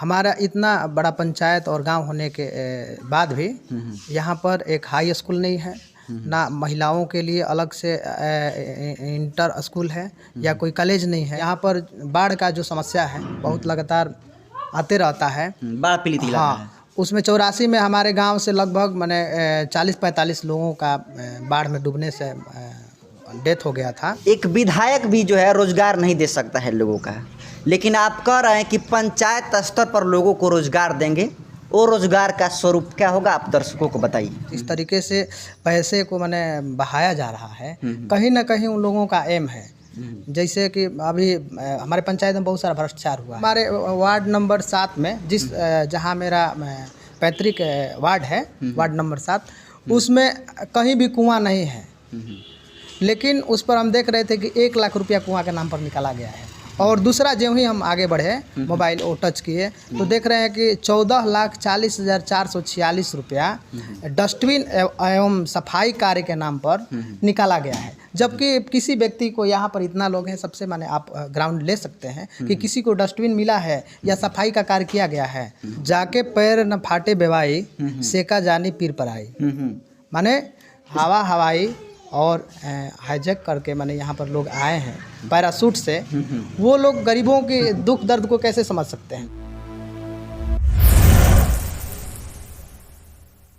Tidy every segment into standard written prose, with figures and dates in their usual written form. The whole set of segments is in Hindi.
हमारा इतना बड़ा पंचायत और गांव होने के बाद भी यहाँ पर एक हाई स्कूल नहीं है, ना महिलाओं के लिए अलग से इंटर स्कूल है या कोई कॉलेज नहीं है। यहाँ पर बाढ़ का जो समस्या है बहुत लगातार आते रहता है। बाढ़ पीड़ित इलाका है। उसमें 84 में हमारे गांव से लगभग मैंने 40-45 लोगों का बाढ़ में डूबने से डेथ हो गया था। एक विधायक भी जो है रोजगार नहीं दे सकता है लोगों का, लेकिन आप कह रहे हैं कि पंचायत स्तर पर लोगों को रोजगार देंगे। वो रोजगार का स्वरूप क्या होगा, आप दर्शकों को बताइए। इस तरीके से पैसे को मैंने बहाया जा रहा है, कहीं ना कहीं उन लोगों का एम है। जैसे कि अभी हमारे पंचायत में बहुत सारा भ्रष्टाचार हुआ। हमारे वार्ड नंबर 7 में जहाँ मेरा पैतृक वार्ड है, वार्ड नंबर 7, उसमें कहीं भी कुआं नहीं है, लेकिन उस पर हम देख रहे थे कि 1 लाख रुपया कुआं के नाम पर निकाला गया है। और दूसरा जो ही हम आगे बढ़े, मोबाइल वो टच किए तो देख रहे हैं कि 14,40,446 रुपया डस्टबिन एवं सफाई कार्य के नाम पर निकाला गया है। जबकि किसी व्यक्ति को, यहाँ पर इतना लोग हैं, सबसे माने आप ग्राउंड ले सकते हैं कि किसी को डस्टबिन मिला है या सफाई का कार्य किया गया है। जाके पैर न फाटे बेवाई, सेका जानी पीर पर आई, माने हवाई और हाईजैक करके माने यहाँ पर लोग आए हैं पैराशूट से। वो लोग गरीबों के दुख दर्द को कैसे समझ सकते हैं।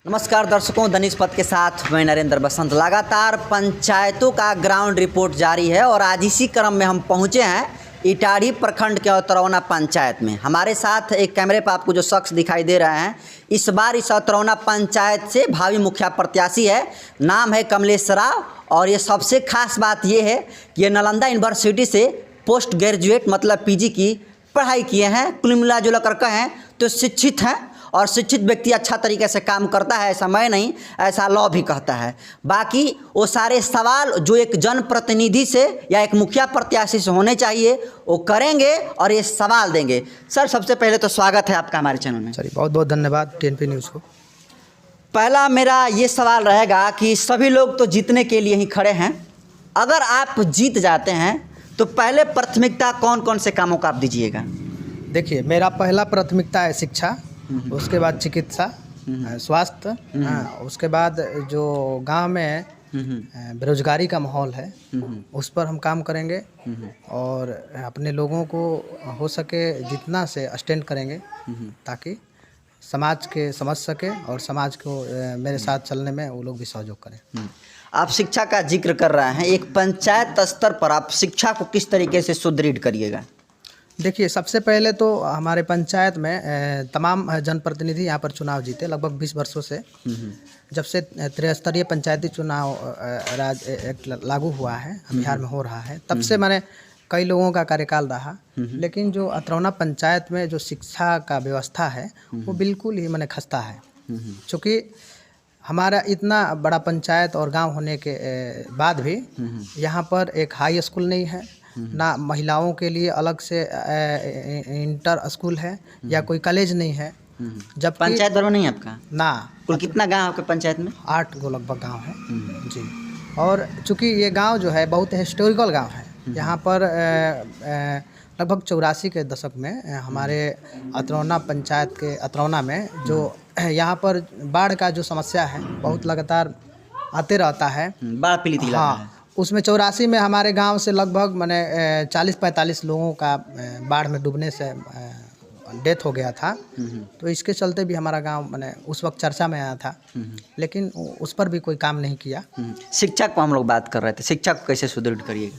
नमस्कार दर्शकों, दनिश पथ के साथ मैं नरेंद्र बसंत। लगातार पंचायतों का ग्राउंड रिपोर्ट जारी है और आज इसी क्रम में हम पहुँचे हैं इटाढ़ी प्रखंड के अतरौना पंचायत में। हमारे साथ एक कैमरे पर आपको जो शख्स दिखाई दे रहे हैं, इस बार इस अतरौना पंचायत से भावी मुखिया प्रत्याशी है। नाम है कमलेश राव। और ये सबसे खास बात ये है कि ये नालंदा यूनिवर्सिटी से पोस्ट ग्रेजुएट मतलब पीजी की पढ़ाई किए हैं। कुल मिला जुला कर कहें तो शिक्षित हैं, और शिक्षित व्यक्ति अच्छा तरीके से काम करता है, ऐसा मैं नहीं, ऐसा लॉ भी कहता है। बाकी वो सारे सवाल जो एक जनप्रतिनिधि से या एक मुखिया प्रत्याशी से होने चाहिए वो करेंगे और ये सवाल देंगे। सर, सबसे पहले तो स्वागत है आपका हमारे चैनल में। सर, बहुत बहुत धन्यवाद TNP न्यूज़ को। पहला मेरा ये सवाल रहेगा कि सभी लोग तो जीतने के लिए ही खड़े हैं। अगर आप जीत जाते हैं तो पहले प्राथमिकता कौन कौन से कामों का आप दीजिएगा? देखिए, मेरा पहला प्राथमिकता है शिक्षा, उसके बाद चिकित्सा, स्वास्थ्य, उसके बाद जो गांव में बेरोजगारी का माहौल है उस पर हम काम करेंगे और अपने लोगों को हो सके जितना से अटेंड करेंगे ताकि समाज के समझ सके और समाज को मेरे साथ चलने में वो लोग भी सहयोग करें। आप शिक्षा का जिक्र कर रहे हैं, एक पंचायत स्तर पर आप शिक्षा को किस तरीके से सुदृढ़ करिएगा? देखिए, सबसे पहले तो हमारे पंचायत में तमाम जनप्रतिनिधि यहाँ पर चुनाव जीते लगभग 20 वर्षों से। जब से त्रिस्तरीय पंचायती चुनाव राज एक्ट लागू हुआ है, बिहार में हो रहा है, तब से मैंने कई लोगों का कार्यकाल रहा। लेकिन जो अतरौना पंचायत में जो शिक्षा का व्यवस्था है वो बिल्कुल ही मैंने खस्ता है। चूँकि हमारा इतना बड़ा पंचायत और गांव होने के बाद भी यहाँ पर एक हाई स्कूल नहीं है, ना महिलाओं के लिए अलग से इंटर स्कूल है या कोई कॉलेज नहीं है। जब पंचायत भर में नहीं आपका? ना। कुल कितना गांव आपके पंचायत में? 8 गो लगभग गांव है जी। और चूँकि ये गांव जो है बहुत हिस्टोरिकल गांव है। यहाँ पर लगभग 84 के दशक में हमारे अतरौना पंचायत के अतरौना में जो यहाँ पर बाढ़ का जो समस्या है बहुत लगातार आते रहता है। बाढ़ पीड़ित इलाका है। उसमें 84 में हमारे गांव से लगभग मैंने 40-45 लोगों का बाढ़ में डूबने से डेथ हो गया था। तो इसके चलते भी हमारा गांव मैंने उस वक्त चर्चा में आया था, लेकिन उस पर भी कोई काम नहीं किया। शिक्षा को हम लोग बात कर रहे थे, शिक्षा को कैसे सुदृढ़ करिएगा?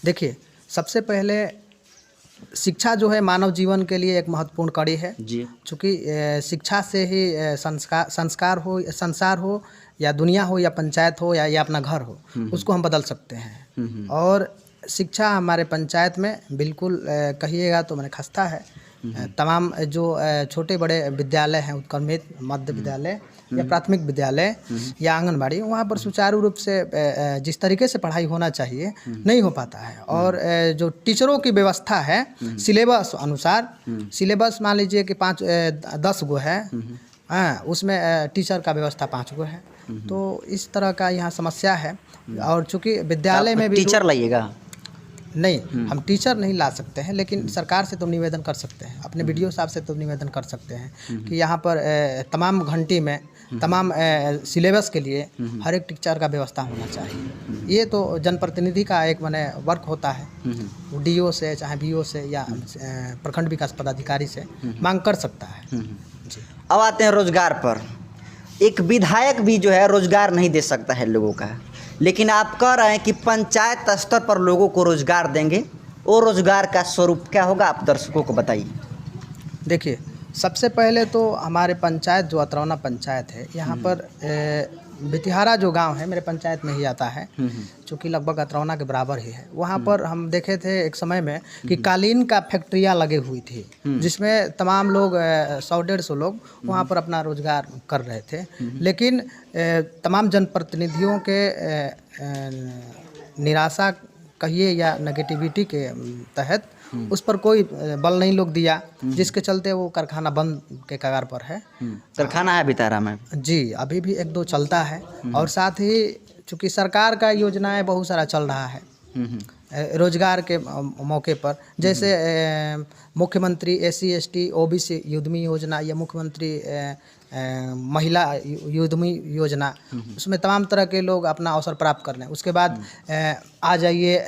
देखिए, सबसे पहले शिक्षा जो है मानव जीवन के लिए एक महत्वपूर्ण कड़ी है जी। चूँकि शिक्षा से ही संस्कार हो या दुनिया हो या पंचायत हो या अपना घर हो, उसको हम बदल सकते हैं। और शिक्षा हमारे पंचायत में बिल्कुल कहिएगा तो मैंने खस्ता है। तमाम जो छोटे बड़े विद्यालय हैं, उत्क्रमित मध्य विद्यालय या प्राथमिक विद्यालय या आंगनबाड़ी, वहाँ पर सुचारू रूप से जिस तरीके से पढ़ाई होना चाहिए नहीं हो पाता है। और जो टीचरों की व्यवस्था है सिलेबस अनुसार, सिलेबस मान लीजिए कि 10 गो है, उसमें टीचर का व्यवस्था 5 गो है। तो इस तरह का यहाँ समस्या है। और चूँकि विद्यालय में भी टीचर लाइएगा, नहीं, हम टीचर नहीं ला सकते हैं, लेकिन सरकार से तो निवेदन कर सकते हैं, अपने वीडियो साहब से तो निवेदन कर सकते हैं कि यहाँ पर तमाम घंटी में तमाम सिलेबस के लिए हर एक टीचर का व्यवस्था होना चाहिए। ये तो जनप्रतिनिधि का एक माने वर्क होता है, डीओ से चाहे बीओ से या प्रखंड विकास पदाधिकारी से मांग कर सकता है। जी। अब आते हैं रोजगार पर। एक विधायक भी जो है रोजगार नहीं दे सकता है लोगों का, लेकिन आप कह रहे हैं कि पंचायत स्तर पर लोगों को रोजगार देंगे। वो रोजगार का स्वरूप क्या होगा, आप दर्शकों को बताइए। देखिए, सबसे पहले तो हमारे पंचायत जो अतरौना पंचायत है, यहाँ पर बितिहारा जो गांव है मेरे पंचायत में ही आता है, चूँकि लगभग अतरौना के बराबर ही है। वहाँ पर हम देखे थे एक समय में कि कालीन का फैक्ट्रियाँ लगे हुई थी, जिसमें तमाम लोग 100-150 लोग वहाँ पर अपना रोजगार कर रहे थे। लेकिन तमाम जनप्रतिनिधियों के निराशा कहिए या नेगेटिविटी के तहत उस पर कोई बल नहीं लोग दिया, जिसके चलते वो कारखाना बंद के कगार पर है। कारखाना है बितारा में? जी, अभी भी 1-2 चलता है। और साथ ही चूँकि सरकार का योजनाएं बहुत सारा चल रहा है रोजगार के मौके पर, जैसे मुख्यमंत्री SC ST OBC युद्धमी योजना या मुख्यमंत्री महिला युद्धमी योजना, उसमें तमाम तरह के लोग अपना अवसर प्राप्त कर रहे हैं। उसके बाद आ जाइए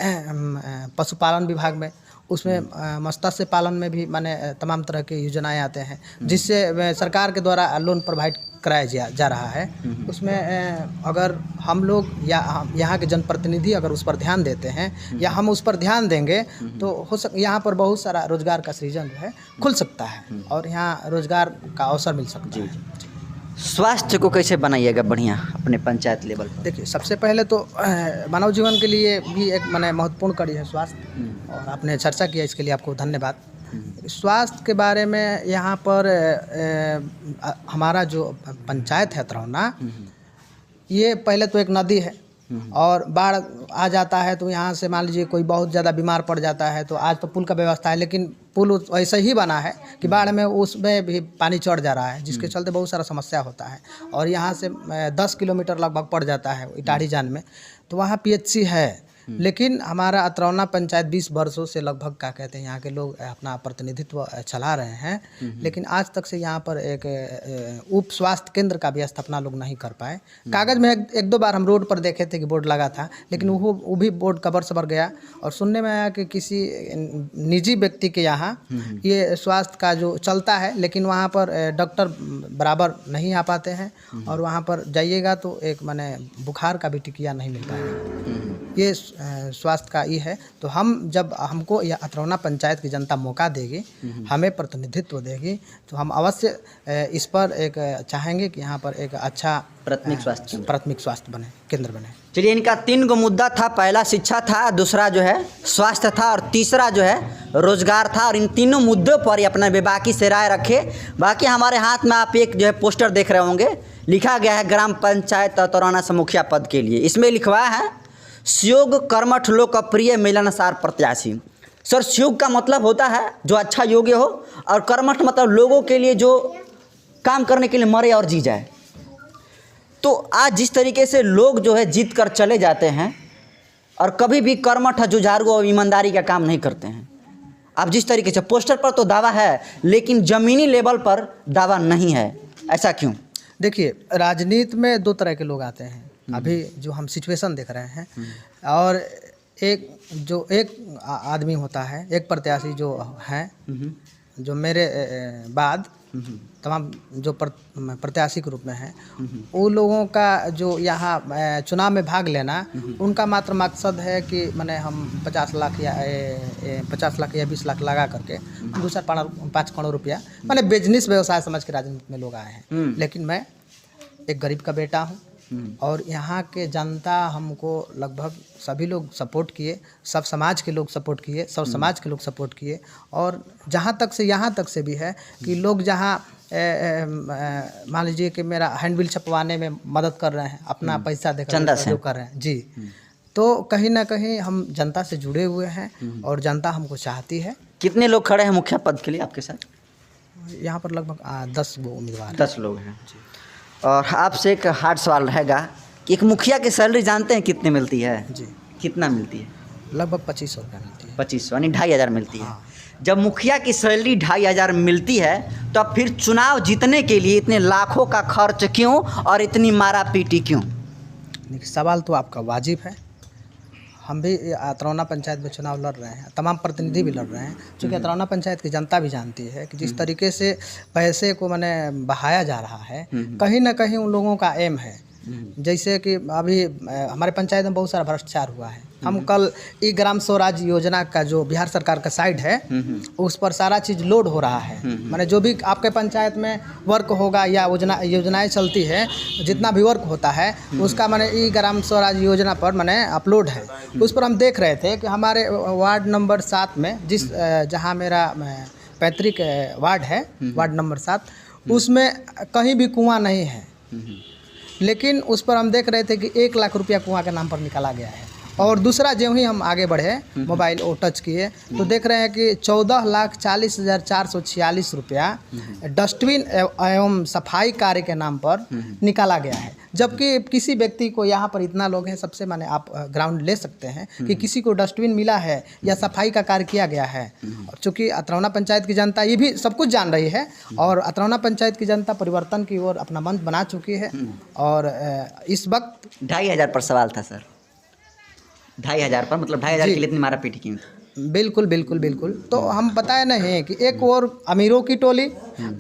पशुपालन विभाग में, उसमें मत्स्य पालन में भी माने तमाम तरह के योजनाएं आते हैं, जिससे सरकार के द्वारा लोन प्रोवाइड कराया जा रहा है। उसमें अगर हम लोग या यहाँ के जनप्रतिनिधि अगर उस पर ध्यान देते हैं या हम उस पर ध्यान देंगे तो यहाँ पर बहुत सारा रोजगार का सृजन जो है खुल सकता है और यहाँ रोजगार का अवसर मिल सकता है। स्वास्थ्य को कैसे बनाइएगा बढ़िया अपने पंचायत लेवल पर? देखिए, सबसे पहले तो मानव जीवन के लिए भी एक माने महत्वपूर्ण कड़ी है स्वास्थ्य, और आपने चर्चा किया, इसके लिए आपको धन्यवाद। स्वास्थ्य के बारे में यहाँ पर हमारा जो पंचायत है अतरौना, ये पहले तो एक नदी है और बाढ़ आ जाता है तो यहाँ से मान लीजिए कोई बहुत ज़्यादा बीमार पड़ जाता है तो आज तो पुल का व्यवस्था है, लेकिन पुल ऐसे ही बना है कि बाढ़ में उसमें भी पानी चढ़ जा रहा है, जिसके चलते बहुत सारा समस्या होता है। और यहाँ से 10 किलोमीटर लगभग पड़ जाता है इटाढ़ी जान में, तो वहाँ PHC है। लेकिन हमारा अतरौना पंचायत 20 वर्षों से लगभग क्या कहते हैं यहाँ के लोग अपना प्रतिनिधित्व चला रहे हैं, लेकिन आज तक से यहाँ पर एक उप स्वास्थ्य केंद्र का भी स्थापना लोग नहीं कर पाए। कागज़ में एक दो बार हम रोड पर देखे थे कि बोर्ड लगा था, लेकिन वो भी बोर्ड कबर सबर गया। और सुनने में आया कि किसी निजी व्यक्ति के यहाँ ये स्वास्थ्य का जो चलता है, लेकिन वहाँ पर डॉक्टर बराबर नहीं आ पाते हैं और वहाँ पर जाइएगा तो एक माने बुखार का भी टिकिया नहीं मिल पाएगा। ये स्वास्थ्य का ये है। तो हम जब हमको यह अतरौना पंचायत की जनता मौका देगी, हमें प्रतिनिधित्व देगी, तो हम अवश्य इस पर एक चाहेंगे कि यहाँ पर एक अच्छा प्राथमिक स्वास्थ्य बने, केंद्र बने। चलिए, इनका 3 गो मुद्दा था। पहला शिक्षा था, दूसरा जो है स्वास्थ्य था और तीसरा जो है रोजगार था। और इन तीनों मुद्दों पर ही अपना बेबाकी से राय रखे। बाकी हमारे हाथ में आप एक जो है पोस्टर देख रहे होंगे, लिखा गया है ग्राम पंचायत अतरौना से मुखिया पद के लिए। इसमें लिखवाया है सुयोग कर्मठ लोकप्रिय मिलनसार प्रत्याशी। सर, सुयोग का मतलब होता है जो अच्छा योग्य हो, और कर्मठ मतलब लोगों के लिए जो काम करने के लिए मरे और जी जाए। तो आज जिस तरीके से लोग जो है जीत कर चले जाते हैं और कभी भी कर्मठ जुझारू और ईमानदारी का काम नहीं करते हैं। अब जिस तरीके से पोस्टर पर तो दावा है, लेकिन ज़मीनी लेवल पर दावा नहीं है, ऐसा क्यों? देखिए, राजनीति में 2 तरह के लोग आते हैं, अभी जो हम सिचुएशन देख रहे हैं। और एक आदमी होता है, एक प्रत्याशी जो है, जो मेरे बाद तमाम जो प्रत्याशी के रूप में है, वो लोगों का जो यहाँ चुनाव में भाग लेना, उनका मात्र मकसद है कि माने हम 50 लाख या 20 लाख लगा करके 2-5 करोड़ रुपया माने बिजनेस व्यवसाय समझ के राजनीति में लोग आए हैं। लेकिन मैं एक गरीब का बेटा हूँ और यहाँ के जनता हमको लगभग सभी लोग सपोर्ट किए, सब समाज के लोग सपोर्ट किए, सब समाज के लोग सपोर्ट किए। और जहाँ तक से यहाँ तक से भी है कि लोग जहाँ मान लीजिए कि मेरा हैंडबिल छपवाने में मदद कर रहे हैं, अपना पैसा देकर जो कर रहे हैं जी, तो कहीं ना कहीं हम जनता से जुड़े हुए हैं और जनता हमको चाहती है। कितने लोग खड़े हैं मुखिया पद के लिए आपके साथ? यहाँ पर लगभग 10 उम्मीदवार 10 लोग हैं। और आपसे एक हार्ड सवाल रहेगा कि एक मुखिया की सैलरी जानते हैं कितने मिलती है? जी। कितना मिलती है? लगभग 2500 रुपया मिलती है। 2500 यानी 2500 मिलती है। हाँ। जब मुखिया की सैलरी 2500 मिलती है तो अब फिर चुनाव जीतने के लिए इतने लाखों का खर्च क्यों और इतनी मारा पीटी क्यों? देखिए, सवाल तो आपका वाजिब है। हम भी अतरौना पंचायत में चुनाव लड़ रहे हैं, तमाम प्रतिनिधि भी लड़ रहे हैं, क्योंकि अतरौना पंचायत की जनता भी जानती है कि जिस तरीके से पैसे को मैंने बहाया जा रहा है, कहीं ना कहीं उन लोगों का एम है। जैसे कि अभी हमारे पंचायत में बहुत सारा भ्रष्टाचार हुआ है। हम कल ई ग्राम स्वराज योजना का जो बिहार सरकार का साइट है, उस पर सारा चीज़ लोड हो रहा है। माने जो भी आपके पंचायत में वर्क होगा या योजनाएं चलती है, जितना भी वर्क होता है उसका माने ई ग्राम स्वराज योजना पर माने अपलोड है। उस पर हम देख रहे थे कि हमारे वार्ड नंबर 7 में जहाँ मेरा पैतृक वार्ड है, वार्ड नंबर 7, उसमें कहीं भी कुआं नहीं है। लेकिन उस पर हम देख रहे थे कि 1 लाख रुपया कुआं के नाम पर निकाला गया है। और दूसरा जो ही हम आगे बढ़े, मोबाइल और टच किए, तो देख रहे हैं कि 14,40,446 रुपया डस्टबिन एवं सफाई कार्य के नाम पर निकाला गया है। जबकि किसी व्यक्ति को, यहाँ पर इतना लोग हैं, सबसे माने आप ग्राउंड ले सकते हैं कि किसी को डस्टबिन मिला है या सफाई का कार्य किया गया है। चूँकि अतरौना पंचायत की जनता ये भी सब कुछ जान रही है और अतरौना पंचायत की जनता परिवर्तन की ओर अपना मंच बना चुकी है। और इस वक्त 2500 पर सवाल था सर, 2500 पर, मतलब 2500 के लिए इतनी मारा पीटी क्यों? बिल्कुल बिल्कुल बिल्कुल। तो हम बताए नहीं कि एक और अमीरों की टोली,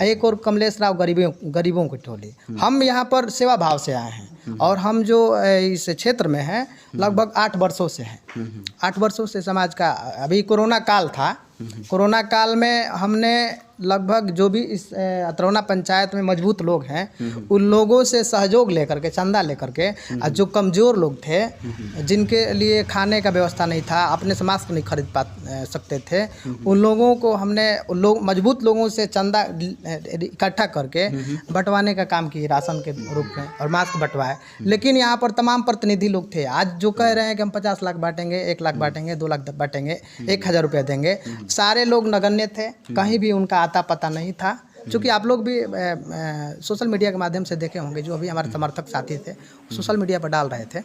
एक और कमलेश राव गरीबों की टोली। हम यहाँ पर सेवा भाव से आए हैं और हम जो इस क्षेत्र में हैं लगभग 8 वर्षों से हैं। 8 वर्षों से समाज का, अभी कोरोना काल था, कोरोना काल में हमने लगभग जो भी इस अतरौना पंचायत में मजबूत लोग हैं उन लोगों से सहयोग लेकर के, चंदा लेकर के, जो कमज़ोर लोग थे, जिनके लिए खाने का व्यवस्था नहीं था, अपने से मास्क नहीं खरीद सकते थे, उन लोगों को हमने मजबूत लोगों से चंदा इकट्ठा करके बंटवाने का काम किए, राशन के रूप में, और मास्क बंटवाए। लेकिन यहाँ पर तमाम प्रतिनिधि लोग थे आज जो कह रहे हैं कि हम 50 लाख बांटेंगे, 1 लाख बांटेंगे, 2 लाख बांटेंगे, 1000 रुपया देंगे। सारे लोग नगण्य थे, कहीं भी उनका आता पता नहीं था। चूँकि आप लोग भी सोशल मीडिया के माध्यम से देखे होंगे, जो अभी हमारे समर्थक साथी थे सोशल मीडिया पर डाल रहे थे।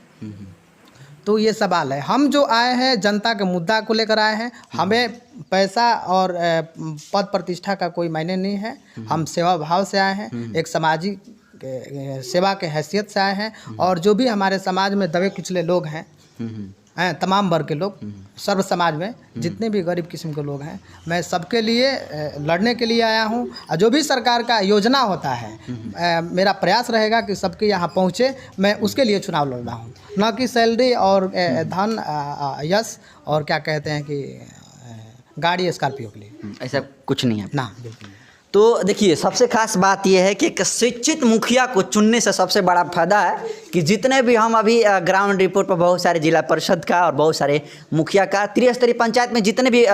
तो ये सवाल है, हम जो आए हैं जनता के मुद्दा को लेकर आए हैं। हमें पैसा और पद प्रतिष्ठा का कोई मायने नहीं है। हम सेवा भाव से आए हैं, एक सामाजिक सेवा के हैसियत से आए हैं। और जो भी हमारे समाज में दबे कुचले लोग हैं, तमाम वर्ग के लोग, सर्व समाज में जितने भी गरीब किस्म के लोग हैं, मैं सबके लिए लड़ने के लिए आया हूं। और जो भी सरकार का योजना होता है, मेरा प्रयास रहेगा कि सबके यहाँ पहुँचे। मैं उसके लिए चुनाव लड़ रहा हूं, न कि सैलरी और धन, यश और क्या कहते हैं कि गाड़ी स्कॉर्पियो के लिए। ऐसा कुछ नहीं है ना, बिल्कुल। तो देखिए, सबसे खास बात यह है कि एक शिक्षित मुखिया को चुनने से सबसे बड़ा फायदा है कि जितने भी हम अभी ग्राउंड रिपोर्ट पर बहुत सारे जिला परिषद का और बहुत सारे मुखिया का, त्रिस्तरीय पंचायत में जितने भी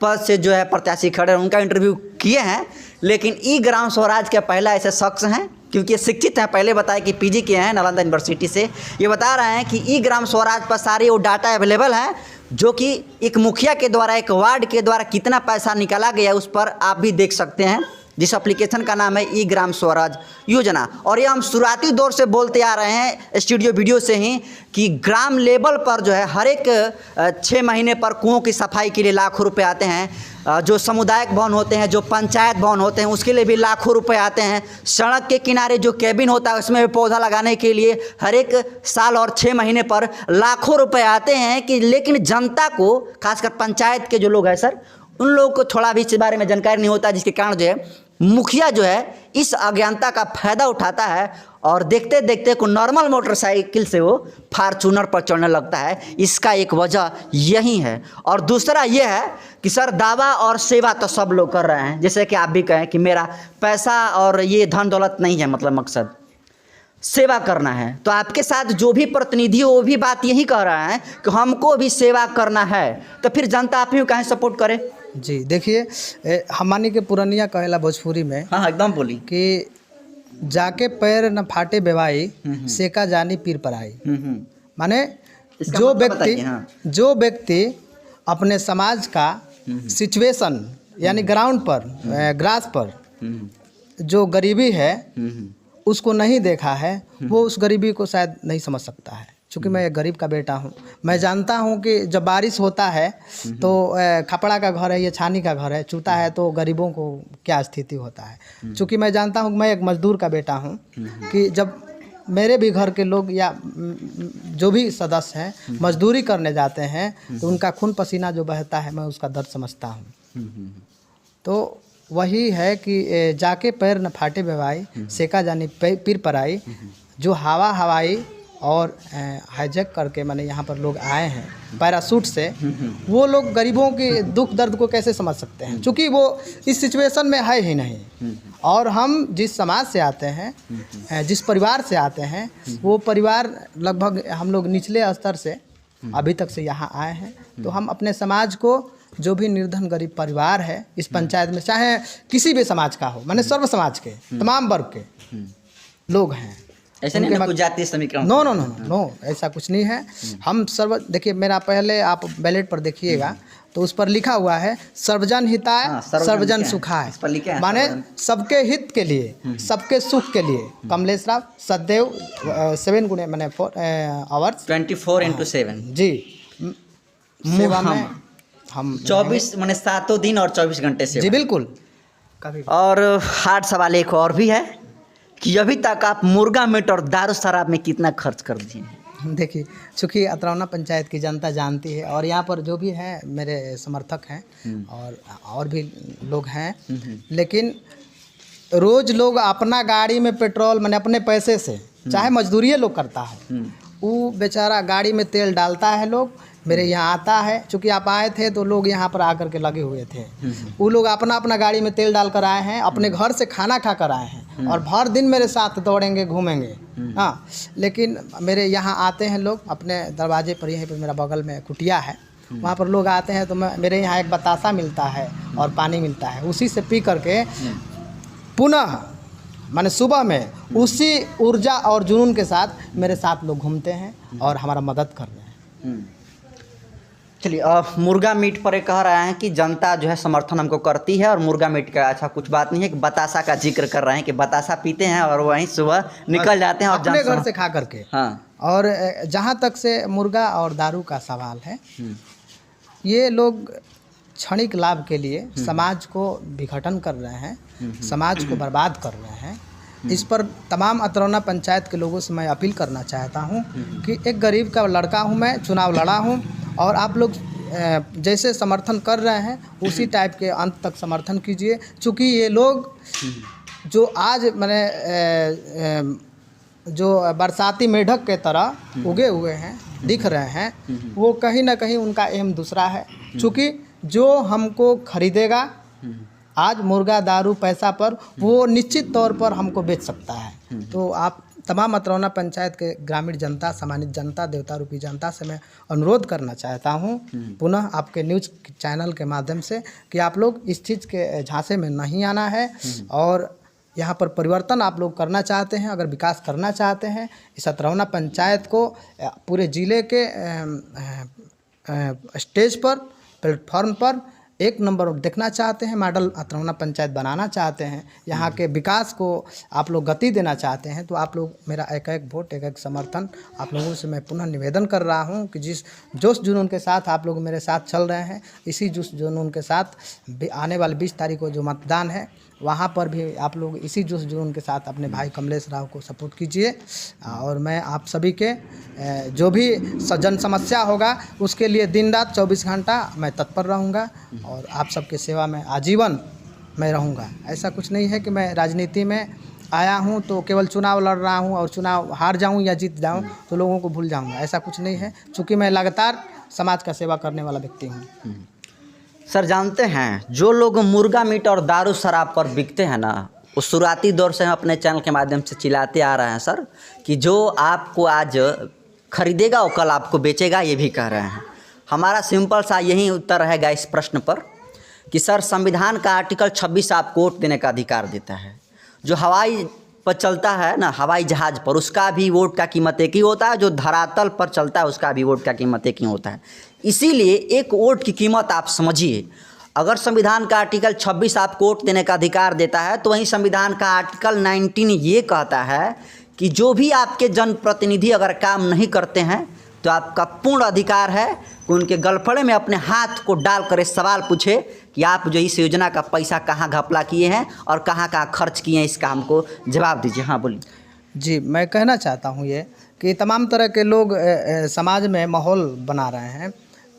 पद से जो है प्रत्याशी खड़े हैं उनका इंटरव्यू किए हैं। लेकिन ई ग्राम स्वराज के पहला ऐसे शख्स हैं, क्योंकि ये शिक्षित हैं, पहले बताया कि पीजी किए हैं नालंदा यूनिवर्सिटी से। ये बता रहे हैं कि ई ग्राम स्वराज पर सारे वो डाटा अवेलेबल हैं, जो कि एक मुखिया के द्वारा, एक वार्ड के द्वारा कितना पैसा निकाला गया उस पर आप भी देख सकते हैं, जिस एप्लीकेशन का नाम है ई ग्राम स्वराज योजना। और ये हम शुरुआती दौर से बोलते आ रहे हैं स्टूडियो वीडियो से ही कि ग्राम लेवल पर जो है हर एक 6 महीने पर कुओं की सफाई के लिए लाखों रुपए आते हैं। जो सामुदायिक भवन होते हैं, जो पंचायत भवन होते हैं, उसके लिए भी लाखों रुपए आते हैं। सड़क के किनारे जो केबिन होता है उसमें भी पौधा लगाने के लिए हर एक साल और 6 महीने पर लाखों रुपए आते हैं। कि लेकिन जनता को, खासकर पंचायत के जो लोग हैं सर, उन लोगों को थोड़ा भी इस बारे में जानकारी नहीं होता, जिसके कारण जो है मुखिया जो है इस अज्ञानता का फायदा उठाता है और देखते देखते को नॉर्मल मोटरसाइकिल से वो फार्चूनर पर चढ़ने लगता है। इसका एक वजह यही है। और दूसरा ये है कि सर, दावा और सेवा तो सब लोग कर रहे हैं, जैसे कि आप भी कहें कि मेरा पैसा और ये धन दौलत नहीं है, मतलब मकसद सेवा करना है। तो आपके साथ जो भी प्रतिनिधि हो वो भी बात यही कह रहा है कि हमको भी सेवा करना है। तो फिर जनता आप ही कहें सपोर्ट करे। जी देखिए, हमानी के पुरनिया कहेला भोजपुरी में, हाँ एकदम बोली, कि जाके पैर न फाटे बेवाई, सेका जानी पीर पर आई। माने जो व्यक्ति अपने समाज का सिचुएशन, यानी ग्राउंड पर, ग्रास पर जो गरीबी है उसको नहीं देखा है, वो उस गरीबी को शायद नहीं समझ सकता है। चूँकि मैं एक गरीब का बेटा हूँ, मैं जानता हूँ कि जब बारिश होता है तो खपड़ा का घर है, ये छानी का घर है, चूता है तो गरीबों को क्या स्थिति होता है। चूँकि मैं जानता हूँ कि मैं एक मजदूर का बेटा हूँ कि जब मेरे भी घर के लोग या जो भी सदस्य हैं मजदूरी करने जाते हैं तो उनका खून पसीना जो बहता है मैं उसका दर्द समझता हूँ। तो वही है कि जाके पैर न फाटे बेवाई, सेका जानी पीर पराई, जो हवाई और हाईजैक करके मैंने यहाँ पर लोग आए हैं पैराशूट से, वो लोग गरीबों के दुख दर्द को कैसे समझ सकते हैं, क्योंकि वो इस सिचुएशन में है ही नहीं। और हम जिस समाज से आते हैं, जिस परिवार से आते हैं, वो परिवार लगभग हम लोग निचले स्तर से अभी तक से यहाँ आए हैं। तो हम अपने समाज को, जो भी निर्धन गरीब परिवार है इस पंचायत में, चाहे किसी भी समाज का हो, मैंने सर्व समाज के तमाम वर्ग के लोग हैं। ऐसा नहीं ना कुछ जातीय समीकरण? नो नो नो नो, ऐसा कुछ नहीं है। हम सर्व, देखिए मेरा पहले आप बैलेट पर देखिएगा तो उस पर लिखा हुआ है सर्वजन हिताय सर्वजन सुखाय, माने सबके हित के लिए, सबके सुख के लिए। कमलेश राव सदैव 7 गुणे मैंने 4 आवर्स 24/7 जी सेवा में हम 24 मैंने 7 दिन और 24 घंटे से। जी बिल्कुल। कभी और हार्ड सवाल एक और भी है कि अभी तक आप मुर्गा मीट और दारू शराब में कितना खर्च कर दिए हैं? देखिए, चूँकि अतरौना पंचायत की जनता जानती है और यहाँ पर जो भी हैं मेरे समर्थक हैं और भी लोग हैं, लेकिन रोज़ लोग अपना गाड़ी में पेट्रोल मैंने अपने पैसे से, चाहे मजदूरी लोग करता है, वो बेचारा गाड़ी में तेल डालता है, लोग मेरे यहाँ आता है। चूँकि आप आए थे तो लोग यहाँ पर आकर के लगे हुए थे, वो लोग अपना अपना गाड़ी में तेल डाल कर आए हैं, अपने घर से खाना खा कर आए हैं और भर दिन मेरे साथ दौड़ेंगे घूमेंगे। हाँ, लेकिन मेरे यहाँ आते हैं लोग अपने दरवाजे पर, यहीं पर मेरा बगल में कुटिया है, वहाँ पर लोग आते हैं तो मेरे यहाँ एक बतासा मिलता है और पानी मिलता है, उसी से पी करके पुनः माने सुबह में उसी ऊर्जा और जुनून के साथ मेरे साथ लोग घूमते हैं और हमारा मदद कर रहे हैं। चलिए, मुर्गा मीट पर ये कह रहे हैं कि जनता जो है समर्थन हमको करती है और मुर्गा मीट का अच्छा कुछ बात नहीं है कि बतासा का जिक्र कर रहे हैं कि बतासा पीते हैं और वहीं सुबह निकल जाते हैं और अपने घर से खा करके। हाँ। और जहाँ तक से मुर्गा और दारू का सवाल है, ये लोग क्षणिक लाभ के लिए समाज को विघटन कर रहे हैं, समाज को बर्बाद कर रहे हैं। इस पर तमाम अतरौना पंचायत के लोगों से मैं अपील करना चाहता हूं कि एक गरीब का लड़का हूं मैं, चुनाव लड़ा हूं और आप लोग जैसे समर्थन कर रहे हैं उसी टाइप के अंत तक समर्थन कीजिए। चूँकि ये लोग जो आज मैंने जो बरसाती मेढक के तरह उगे हुए हैं, दिख रहे हैं, वो कहीं ना कहीं उनका एम दूसरा है। चूँकि जो हमको खरीदेगा आज मुर्गा दारू पैसा पर, वो निश्चित तौर पर हमको बेच सकता है। तो आप तमाम अतरौना पंचायत के ग्रामीण जनता, सम्मानित जनता, देवता रूपी जनता से मैं अनुरोध करना चाहता हूं पुनः आपके न्यूज़ चैनल के माध्यम से कि आप लोग इस चीज़ के झांसे में नहीं आना है और यहाँ पर परिवर्तन आप लोग करना चाहते हैं, अगर विकास करना चाहते हैं, इस अतरौना पंचायत को पूरे ज़िले के स्टेज पर, प्लेटफॉर्म पर एक नंबर देखना चाहते हैं, मॉडल अतरौना पंचायत बनाना चाहते हैं, यहाँ के विकास को आप लोग गति देना चाहते हैं, तो आप लोग मेरा एक एक वोट, एक एक समर्थन आप लोगों से मैं पुनः निवेदन कर रहा हूँ कि जिस जोश जुनून के साथ आप लोग मेरे साथ चल रहे हैं, इसी जोश जुनून के साथ आने वाले 20 तारीख को जो मतदान है वहाँ पर भी आप लोग इसी जोश जुनून के साथ अपने भाई कमलेश राव को सपोर्ट कीजिए। और मैं आप सभी के जो भी जन समस्या होगा उसके लिए दिन रात 24 घंटा मैं तत्पर रहूँगा और आप सबके सेवा में आजीवन मैं रहूँगा। ऐसा कुछ नहीं है कि मैं राजनीति में आया हूँ तो केवल चुनाव लड़ रहा हूँ और चुनाव हार जाऊँ या जीत जाऊँ तो लोगों को भूल जाऊँगा, ऐसा कुछ नहीं है। चूँकि मैं लगातार समाज का सेवा करने वाला व्यक्ति हूँ। सर, जानते हैं जो लोग मुर्गा मीट और दारू शराब पर बिकते हैं ना, उस शुरुआती दौर से हम अपने चैनल के माध्यम से चिल्लाते आ रहे हैं सर कि जो आपको आज खरीदेगा वो कल आपको बेचेगा, ये भी कह रहे हैं। हमारा सिंपल सा यही उत्तर रहेगा इस प्रश्न पर कि सर, संविधान का आर्टिकल 26 आपको वोट देने का अधिकार देता है। जो हवाई पर चलता है ना, हवाई जहाज़ पर, उसका भी वोट का कीमत एक ही होता है, जो धरातल पर चलता है उसका भी वोट का कीमत एक ही होता है। इसीलिए एक वोट की कीमत आप समझिए। अगर संविधान का आर्टिकल 26 आपको वोट देने का अधिकार देता है तो वहीं संविधान का आर्टिकल 19 ये कहता है कि जो भी आपके जनप्रतिनिधि अगर काम नहीं करते हैं तो आपका पूर्ण अधिकार है कि उनके गलफड़े में अपने हाथ को डाल कर सवाल पूछे कि आप जो इस योजना का पैसा कहाँ घपला किए हैं और कहाँ कहाँ खर्च किए हैं, इसका हमको जवाब दीजिए। हाँ बोलिए। जी, मैं कहना चाहता हूँ ये कि तमाम तरह के लोग समाज में माहौल बना रहे हैं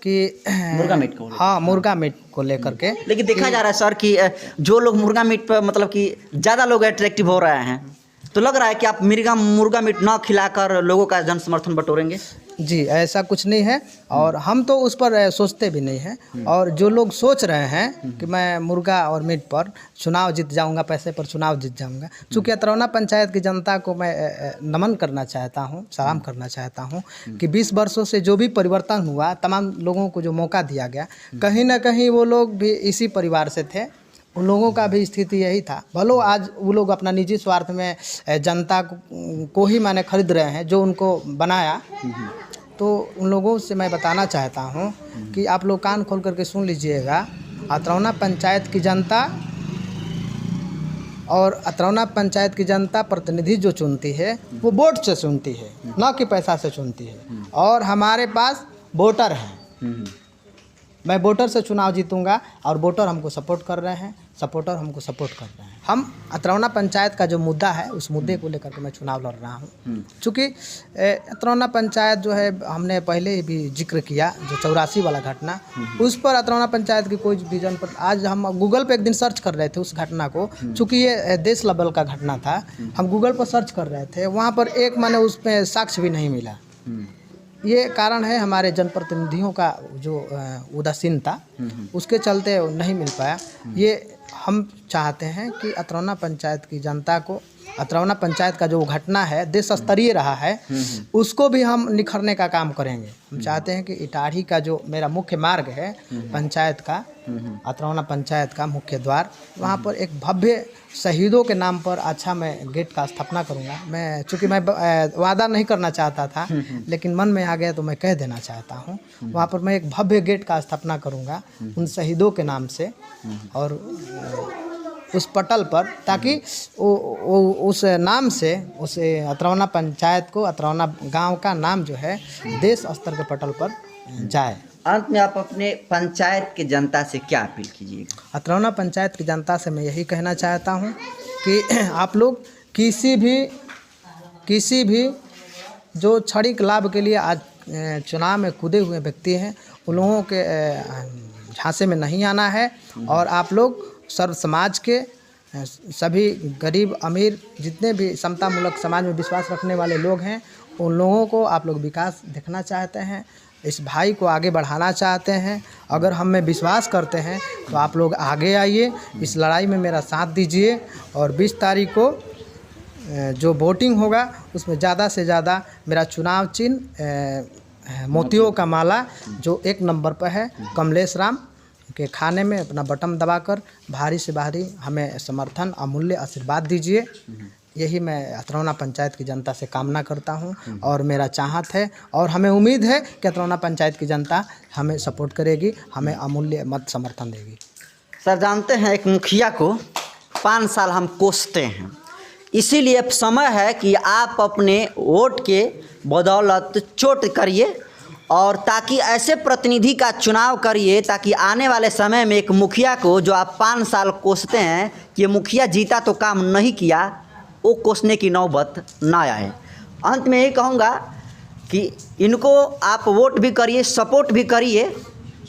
कि मुर्गा मीट को, हाँ, मुर्गा मीट को लेकर के। लेकिन देखा जा रहा है सर कि जो लोग मुर्गा मीट पर मतलब कि ज़्यादा लोग अट्रैक्टिव हो रहे हैं, तो लग रहा है कि आप मुर्गा मीट ना खिलाकर लोगों का जन समर्थन बटोरेंगे। जी, ऐसा कुछ नहीं है और हम तो उस पर सोचते भी नहीं हैं। और जो लोग सोच रहे हैं कि मैं मुर्गा और मीट पर चुनाव जीत जाऊंगा, पैसे पर चुनाव जीत जाऊंगा, चूँकि अतरौना पंचायत की जनता को मैं नमन करना चाहता हूं, सलाम करना चाहता हूं कि 20 वर्षों से जो भी परिवर्तन हुआ, तमाम लोगों को जो मौका दिया गया, कहीं ना कहीं वो लोग भी इसी परिवार से थे। उन लोगों का भी स्थिति यही था। भलो आज वो लोग अपना निजी स्वार्थ में जनता को ही माने खरीद रहे हैं, जो उनको बनाया। तो उन लोगों से मैं बताना चाहता हूं कि आप लोग कान खोल करके सुन लीजिएगा। अतरौना पंचायत की जनता और अतरौना पंचायत की जनता प्रतिनिधि जो चुनती है वो वोट से चुनती है, ना कि पैसा से चुनती है। और हमारे पास वोटर हैं। मैं वोटर से चुनाव जीतूंगा और वोटर हमको सपोर्ट कर रहे हैं, सपोर्टर हमको सपोर्ट कर रहे हैं। हम अतरौना पंचायत का जो मुद्दा है उस मुद्दे को लेकर के मैं चुनाव लड़ रहा हूं। चूँकि अतरौना पंचायत जो है, हमने पहले भी जिक्र किया, जो 84 वाला घटना, उस पर अतरौना पंचायत की कोई विजन पर, आज हम गूगल पे एक दिन सर्च कर रहे थे उस घटना को, चूँकि ये देश लेवल का घटना था। हम गूगल पर सर्च कर रहे थे, वहाँ पर एक माने उस पर साक्ष्य भी नहीं मिला। ये कारण है हमारे जनप्रतिनिधियों का जो उदासीनता, उसके चलते नहीं मिल पाया। ये हम चाहते हैं कि अतरौना पंचायत की जनता को, अतरौना पंचायत का जो घटना है देश स्तरीय रहा है, उसको भी हम निखरने का काम करेंगे। हम चाहते हैं कि इटाढ़ी का जो मेरा मुख्य मार्ग है पंचायत का, अतरौना पंचायत का मुख्य द्वार, वहाँ पर एक भव्य शहीदों के नाम पर अच्छा मैं गेट का स्थापना करूँगा। मैं चूँकि मैं वादा नहीं करना चाहता था, लेकिन मन में आ गया तो मैं कह देना चाहता हूँ। वहाँ पर मैं एक भव्य गेट का स्थापना करूँगा उन शहीदों के नाम से, और उस पटल पर, ताकि उस नाम से उस अतरौना पंचायत को, अतरौना गांव का नाम जो है देश स्तर के पटल पर जाए। अंत में आप अपने पंचायत की जनता से क्या अपील कीजिएगा? अतरौना पंचायत की जनता से मैं यही कहना चाहता हूं कि आप लोग किसी भी जो क्षणिक लाभ के लिए आज चुनाव में कूदे हुए व्यक्ति हैं, उन लोगों के झांसे में नहीं आना है। और आप लोग सर्व समाज के सभी गरीब अमीर जितने भी समतामूलक समाज में विश्वास रखने वाले लोग हैं, उन लोगों को आप लोग विकास देखना चाहते हैं, इस भाई को आगे बढ़ाना चाहते हैं। अगर हम में विश्वास करते हैं तो आप लोग आगे आइए, इस लड़ाई में मेरा साथ दीजिए। और 20 तारीख को जो वोटिंग होगा उसमें ज़्यादा से ज़्यादा मेरा चुनाव चिन्ह मोतियों का माला जो 1 नंबर पर है, कमलेश राम के खाने में अपना बटन दबाकर भारी से भारी हमें समर्थन, अमूल्य आशीर्वाद दीजिए। यही मैं अतरौना पंचायत की जनता से कामना करता हूं और मेरा चाहत है, और हमें उम्मीद है कि अतरौना पंचायत की जनता हमें सपोर्ट करेगी, हमें अमूल्य मत समर्थन देगी। सर, जानते हैं एक मुखिया को 5 साल हम कोसते हैं, इसीलिए अब समय है कि आप अपने वोट के बदौलत चोट करिए और ताकि ऐसे प्रतिनिधि का चुनाव करिए ताकि आने वाले समय में एक मुखिया को जो आप 5 साल कोसते हैं कि मुखिया जीता तो काम नहीं किया, वो कोसने की नौबत ना आए। अंत में यही कहूँगा कि इनको आप वोट भी करिए, सपोर्ट भी करिए,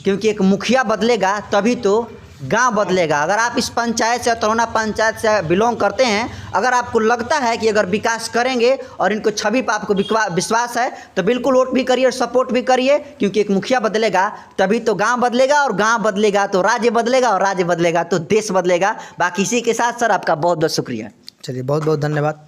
क्योंकि एक मुखिया बदलेगा तभी तो गांव बदलेगा। अगर आप इस पंचायत से, अतरौना पंचायत से बिलोंग करते हैं, अगर आपको लगता है कि अगर विकास करेंगे और इनको छवि पर आपको विश्वास है, तो बिल्कुल वोट भी करिए और सपोर्ट भी करिए, क्योंकि एक मुखिया बदलेगा तभी तो गांव बदलेगा, और गांव बदलेगा तो राज्य बदलेगा, और राज्य बदलेगा तो देश बदलेगा। बाकी इसी के साथ सर आपका बहुत बहुत शुक्रिया। चलिए, बहुत बहुत धन्यवाद।